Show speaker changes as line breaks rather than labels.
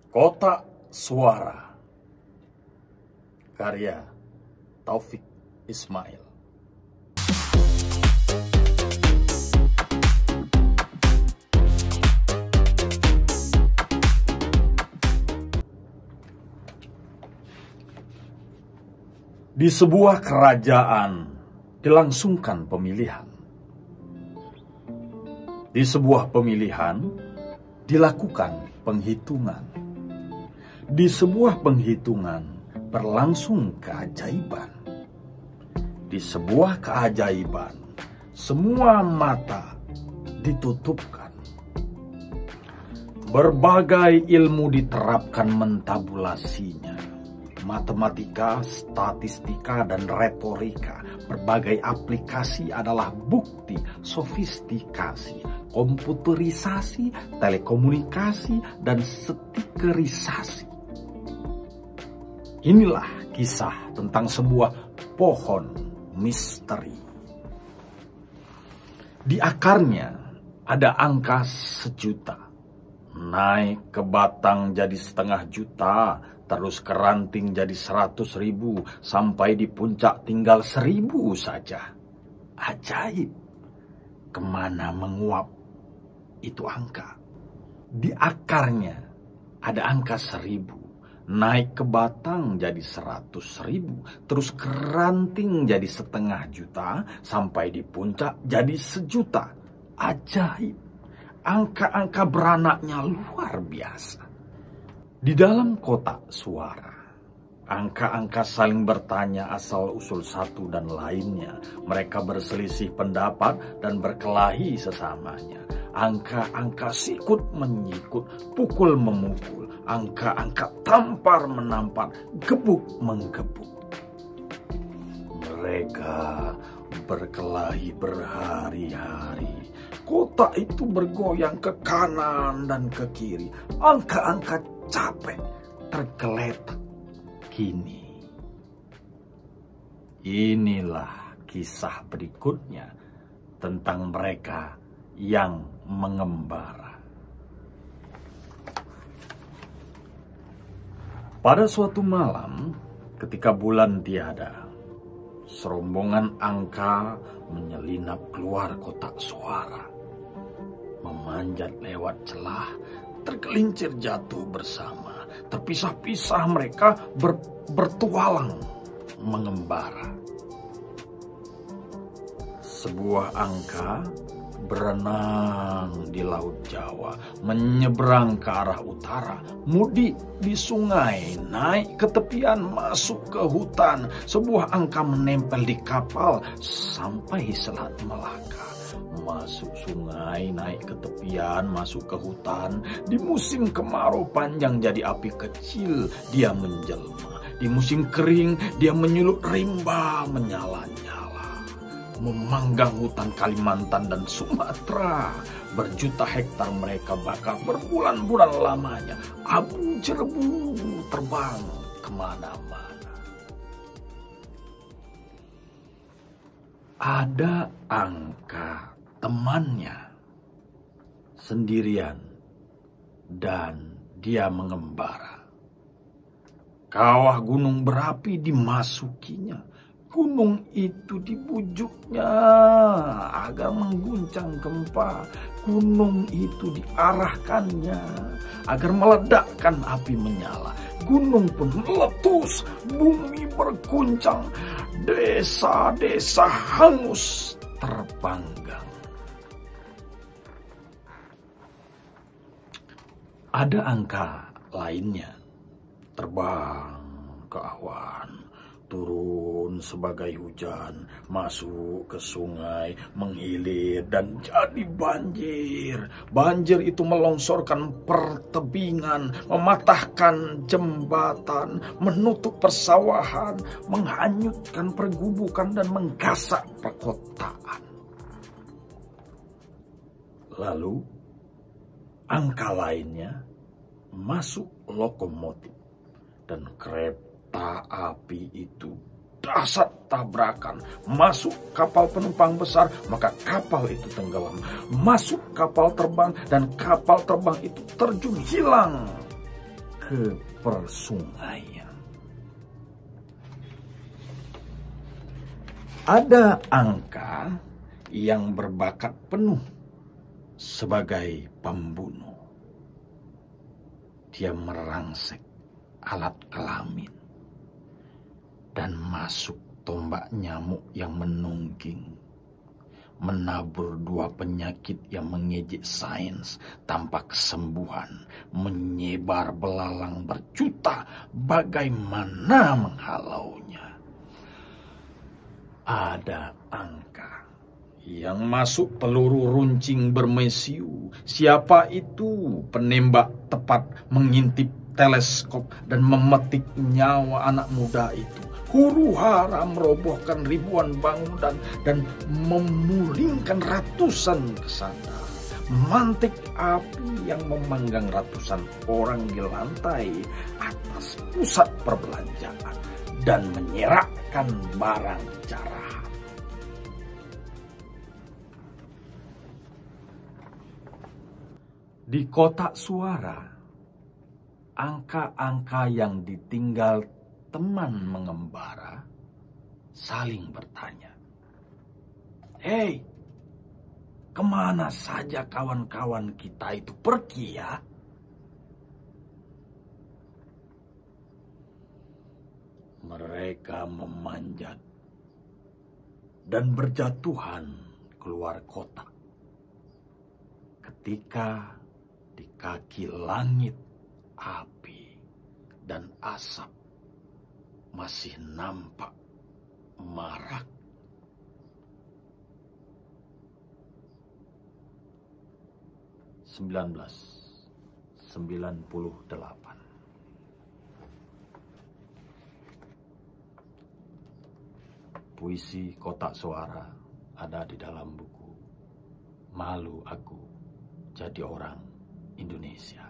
Kotak Suara, karya Taufik Ismail. Di sebuah kerajaan dilangsungkan pemilihan. Di sebuah pemilihan dilakukan penghitungan. Di sebuah penghitungan berlangsung keajaiban. Di sebuah keajaiban, semua mata ditutupkan. Berbagai ilmu diterapkan mentabulasinya. Matematika, statistika, dan retorika. Berbagai aplikasi adalah bukti sofistikasi, komputerisasi, telekomunikasi, dan stikerisasi. Inilah kisah tentang sebuah pohon misteri. Di akarnya ada angka 1.000.000. Naik ke batang jadi 500.000, terus ke ranting jadi 100.000, sampai di puncak tinggal 1.000 saja. Ajaib, kemana menguap itu angka? Di akarnya ada angka 1.000, naik ke batang jadi 100.000, terus ke ranting jadi 500.000, sampai di puncak jadi 1.000.000. Ajaib, angka-angka beranaknya luar biasa. Di dalam kotak suara, angka-angka saling bertanya asal-usul satu dan lainnya. Mereka berselisih pendapat dan berkelahi sesamanya. Angka-angka sikut menyikut, pukul memukul. Angka-angka tampar menampar, gebuk menggebuk. Mereka berkelahi berhari-hari. Kotak itu bergoyang ke kanan dan ke kiri. Angka-angka capek, tergeletak. Kini, inilah kisah berikutnya tentang mereka yang mengembara. Pada suatu malam, ketika bulan tiada, serombongan angka menyelinap keluar kotak suara. Memanjat lewat celah, tergelincir jatuh bersama. Terpisah-pisah mereka bertualang mengembara. Sebuah angka berenang di Laut Jawa, menyeberang ke arah utara, mudik di sungai, naik ke tepian, masuk ke hutan. Sebuah angka menempel di kapal sampai Selat Melaka. Masuk sungai, naik ke tepian, masuk ke hutan. Di musim kemarau panjang jadi api kecil, dia menjelma. Di musim kering, dia menyulut rimba menyala-nyala. Memanggang hutan Kalimantan dan Sumatera. Berjuta hektar mereka bakar berbulan-bulan lamanya. Abu jerebu terbang kemana-mana. Ada angka temannya sendirian dan dia mengembara. Kawah gunung berapi dimasukinya. Gunung itu dibujuknya agar mengguncang gempa. Gunung itu diarahkannya agar meledakkan api menyala. Gunung pun meletus, bumi berguncang, desa-desa hangus terpanggang. Ada angka lainnya, terbang ke awan, turun sebagai hujan, masuk ke sungai, menghilir dan jadi banjir. Banjir itu melongsorkan pertebingan, mematahkan jembatan, menutup persawahan, menghanyutkan pergubukan dan menggasak perkotaan. Lalu angka lainnya masuk lokomotif dan kereta api itu dahsyat tabrakan. Masuk kapal penumpang besar, maka kapal itu tenggelam. Masuk kapal terbang, dan kapal terbang itu terjun hilang ke persungaian. Ada angka yang berbakat penuh sebagai pembunuh. Dia merangsek alat kelamin dan masuk tombak nyamuk yang menungging, menabur dua penyakit yang mengejek sains tanpa kesembuhan, menyebar belalang berjuta, bagaimana menghalaunya. Ada angka yang masuk peluru runcing bermesiu. Siapa itu penembak tepat mengintip teleskop dan memetik nyawa anak muda itu. Huru hara merobohkan ribuan bangunan dan memulingkan ratusan kesandar. Mantik api yang memanggang ratusan orang di lantai atas pusat perbelanjaan dan menyerakkan barang jarahan. Di kotak suara, angka-angka yang ditinggal teman mengembara saling bertanya, "Hei, kemana saja kawan-kawan kita itu pergi ya?" Mereka memanjat dan berjatuhan keluar kotak. Ketika di kaki langit api dan asap masih nampak marak. (1998) Puisi kotak suara ada di dalam buku Malu Aku Jadi Orang Indonesia.